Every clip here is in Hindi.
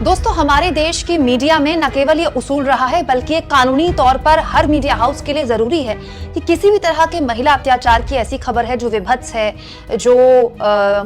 दोस्तों, हमारे देश की मीडिया में न केवल ये उसूल रहा है बल्कि कानूनी तौर पर हर मीडिया हाउस के लिए जरूरी है कि किसी भी तरह के महिला अत्याचार की ऐसी खबर है जो विभत्स है, जो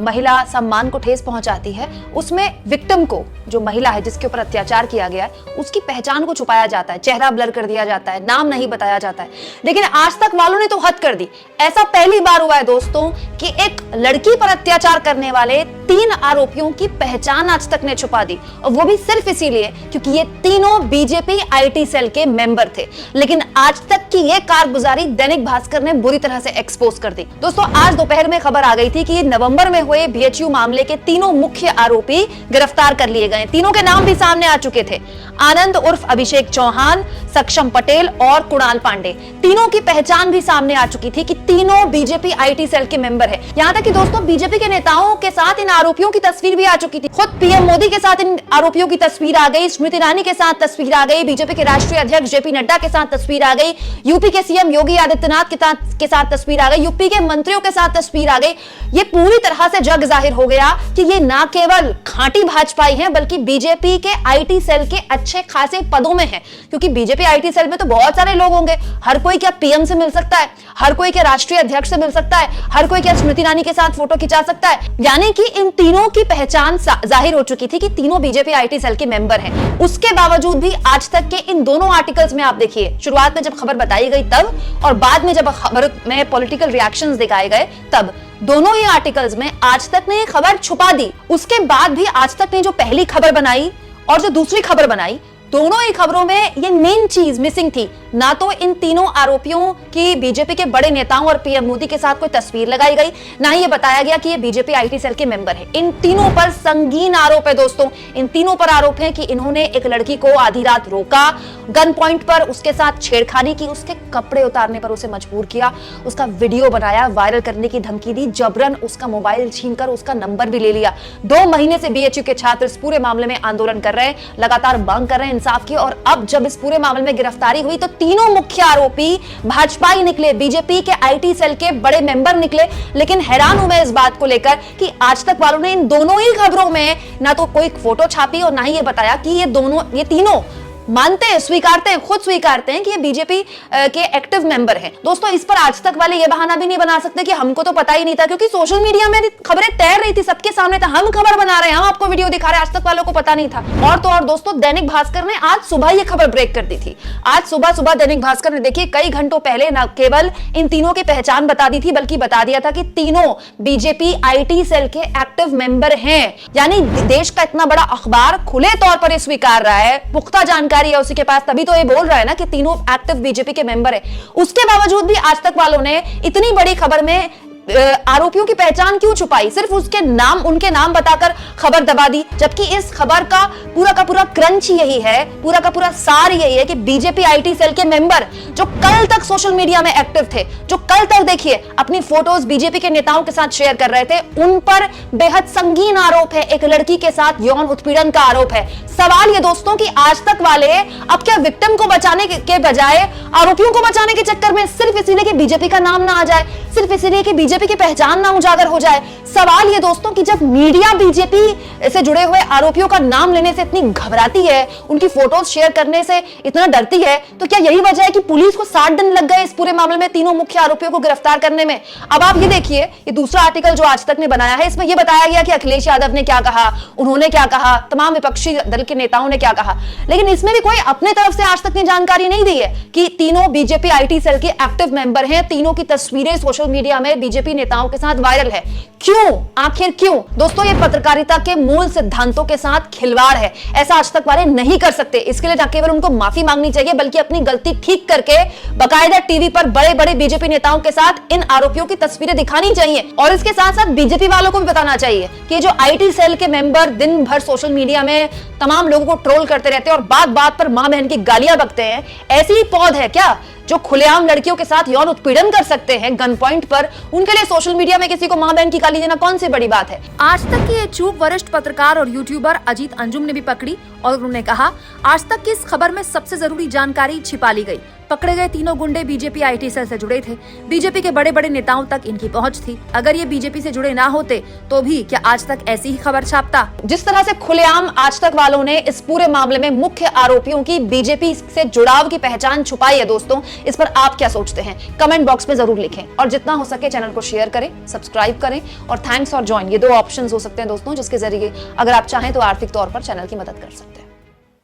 महिला सम्मान को ठेस पहुंचाती है, उसमें विक्टिम को, जो महिला है जिसके ऊपर अत्याचार किया गया है, उसकी पहचान को छुपाया जाता है, चेहरा ब्लर कर दिया जाता है, नाम नहीं बताया जाता है। लेकिन आज तक वालों ने तो हद कर दी। ऐसा पहली बार हुआ है दोस्तों कि एक लड़की पर अत्याचार करने वाले 3 आरोपियों की पहचान आज तक ने छुपा दी, और वो भी सिर्फ इसीलिए क्योंकि ये तीनों बीजेपी आईटी सेल के मेंबर थे। लेकिन आज तक की ये कारगुजारी दैनिक भास्कर ने बुरी तरह से एक्सपोज कर दी। दोस्तों, आज दोपहर में खबर आ गई थी कि नवंबर में हुए बीएचयू मामले के तीनों मुख्य आरोपी गिरफ्तार कर लिए गए। तीनों के नाम भी सामने आ चुके थे, आनंद उर्फ अभिषेक चौहान, सक्षम पटेल और कुणाल पांडे। तीनों की पहचान भी सामने आ चुकी थी कि तीनों बीजेपी आईटी सेल के मेंबर है। यहाँ तक कि दोस्तों, बीजेपी के नेताओं के साथ इन आरोपियों की तस्वीर भी आ चुकी थी। खुद पीएम मोदी के साथ इन आरोपियों की तस्वीर आ गई, स्मृति ईरानी के साथ तस्वीर आ गई, बीजेपी के राष्ट्रीय अध्यक्ष जेपी नड्डा के साथ तस्वीर आ गई, यूपी के सीएम योगी आदित्यनाथ के साथ तस्वीर आ गई, यूपी के मंत्रियों के साथ तस्वीर आ गई। ये पूरी तरह से जग जाहिर हो गया कि ये ना केवल खांटी भाजपाई हैं बल्कि बीजेपी के आईटी सेल के अच्छे खासे पदों में हैं। क्योंकि बीजेपी आईटी सेल में तो बहुत सारे लोग होंगे, हर कोई क्या पीएम से मिल सकता है, हर कोई क्या राष्ट्रीय अध्यक्ष से मिल सकता है, हर कोई क्या स्मृति ईरानी के साथ फोटो खिंचा सकता है। यानी कि इन तीनों की पहचान जाहिर हो चुकी थी कि तीनों बीजेपी आईटी सेल के मेंबर हैं। उसके बावजूद भी आज तक के इन दोनों आर्टिकल्स में आप देखिए, शुरुआत में जब खबर बताई गई तब, और बाद में जब खबर में पॉलिटिकल रिएक्शंस दिखाए गए तब, दोनों ही आर्टिकल्स में आज तक ने ये खबर छुपा दी। उसके बाद भी आज तक ने जो पहली खबर बनाई और जो दूसरी खबर बनाई, दोनों ही खबरों में ये मेन चीज मिसिंग थी। ना तो इन तीनों आरोपियों की बीजेपी के बड़े नेताओं और पीएम मोदी के साथ कोई तस्वीर लगाई गई, ना ही ये बताया गया कि ये बीजेपी आईटी सेल के मेंबर है। इन तीनों पर संगीन आरोप है दोस्तों। इन तीनों पर आरोप है कि इन्होंने एक लड़की को आधी रात रोका, गन पॉइंट पर उसके साथ छेड़खानी की, उसके कपड़े उतारने पर उसे मजबूर किया, उसका वीडियो बनाया, वायरल करने की धमकी दी, जबरन उसका मोबाइल छीनकर उसका नंबर भी ले लिया। 2 महीने से बीएचयू के छात्र इस पूरे मामले में आंदोलन कर रहे हैं, लगातार मांग कर रहे हैं इंसाफ की, और अब जब इस पूरे मामले में गिरफ्तारी हुई तो तीनों मुख्य आरोपी भाजपाई निकले, बीजेपी के आईटी सेल के बड़े मेंबर निकले। लेकिन हैरान हूं मैं इस बात को लेकर कि आज तक वालों ने इन दोनों ही खबरों में ना तो कोई फोटो छापी और ना ही ये बताया कि ये तीनों मानते हैं, स्वीकारते हैं, खुद स्वीकारते हैं कि ये बीजेपी के एक्टिव मेंबर हैं। दोस्तों, इस पर आज तक वाले ये बहाना भी नहीं बना सकते कि हमको तो पता ही नहीं था, क्योंकि सोशल मीडिया में खबरें तैर रही थी, सबके सामने था, हम खबर बना रहे हैं, हम आपको वीडियो दिखा रहे हैं, आज तक वालों को पता नहीं था। और तो और दोस्तों, दैनिक भास्कर ने आज सुबह ये खबर ब्रेक कर दी थी। आज सुबह दैनिक भास्कर ने देखिए कई घंटों पहले न केवल इन तीनों की पहचान बता दी थी बल्कि बता दिया था कि तीनों बीजेपी आईटी सेल के एक्टिव मेंबर हैं। यानी देश का इतना बड़ा अखबार खुले तौर पर स्वीकार रहा है, पुख्ता जानकारी है उसके पास, तभी तो ये बोल रहा है ना कि तीनों एक्टिव बीजेपी के मेंबर है। उसके बावजूद भी आज तक वालों ने इतनी बड़ी खबर में आरोपियों की पहचान क्यों छुपाई? सिर्फ उनके नाम बताकर खबर दबा दी, जबकि इस खबर का पूरा क्रंच यही है, पूरा का पूरा सार यही है कि बीजेपी आईटी सेल के मेंबर जो कल तक सोशल मीडिया में एक्टिव थे, जो कल तक देखिए अपनी फोटोज बीजेपी के नेताओं के साथ शेयर कर रहे थे, उन पर बेहद संगीन आरोप है, एक लड़की के साथ यौन उत्पीड़न का आरोप है। सवाल ये दोस्तों कि आज तक वाले अब क्या विक्टिम को बचाने के बजाय आरोपियों को बचाने के चक्कर में, सिर्फ इसीलिए कि बीजेपी का नाम ना आ जाए, सिर्फ इसीलिए कि बीजेपी की पहचान ना उजागर हो जाए। सवाल ये दोस्तों कि जब मीडिया बीजेपी से जुड़े हुए आरोपियों का नाम लेने से इतनी घबराती है, उनकी फोटोज शेयर करने से इतना डरती है, तो क्या यही वजह है कि पुलिस को 60 दिन लग गए इस पूरे मामले में तीनों मुख्य आरोपियों को गिरफ्तार करने में? अब आप ये देखिए, ये दूसरा आर्टिकल जो आज तक ने बनाया है, इसमें यह बताया गया कि अखिलेश यादव ने क्या कहा, उन्होंने क्या कहा, तमाम विपक्षी दल के नेताओं ने क्या कहा, लेकिन इसमें भी कोई अपने तरफ से आज तक ने जानकारी नहीं दी है कि तीनों बीजेपी आईटी सेल के एक्टिव मेंबर हैं। तीनों की तस्वीरें सोशल मीडिया में बीजेपी नेताओं के साथ वायरल है। क्यों? आखिर क्यों? दोस्तों, ये पत्रकारिता के मूल सिद्धांतों के साथ खिलवाड़ है। ऐसा आज तक वाले नहीं कर सकते। इसके लिए न केवल उनको माफी मांगनी चाहिए बल्कि अपनी गलती ठीक करके बाकायदा टीवी पर बड़े बीजेपी नेताओं के साथ इन आरोपियों की तस्वीरें दिखानी चाहिए। और इसके साथ साथ बीजेपी वालों को भी बताना चाहिए कि जो आईटी सेल के मेंबर दिन भर सोशल मीडिया में तमाम लोगों को ट्रोल करते रहते हैं और बात पर मां बहन की गालियां बकते हैं, ऐसी ही पौध है क्या जो खुलेआम लड़कियों के साथ यौन उत्पीड़न कर सकते हैं गन पॉइंट पर? उनके लिए सोशल मीडिया में किसी को मां बहन की गाली देना कौन सी बड़ी बात है? आज तक की ये चूक वरिष्ठ पत्रकार और यूट्यूबर अजीत अंजुम ने भी पकड़ी और उन्होंने कहा, आज तक की इस खबर में सबसे जरूरी जानकारी छिपा ली गई। पकड़े गए तीनों गुंडे बीजेपी आईटी सेल से जुड़े थे। बीजेपी के बड़े बड़े नेताओं तक इनकी पहुंच थी। अगर ये बीजेपी से जुड़े ना होते तो भी क्या आज तक ऐसी ही खबर छापता? जिस तरह से खुलेआम आज तक वालों ने इस पूरे मामले में मुख्य आरोपियों की बीजेपी से जुड़ाव की पहचान छुपाई है दोस्तों, इस पर आप क्या सोचते हैं? कमेंट बॉक्स में जरूर लिखें और जितना हो सके चैनल को शेयर करें, सब्सक्राइब करें और थैंक्स और ज्वाइन, ये दो ऑप्शंस हो सकते हैं दोस्तों, जिसके जरिए अगर आप चाहें तो आर्थिक तौर पर चैनल की मदद कर सकते हैं।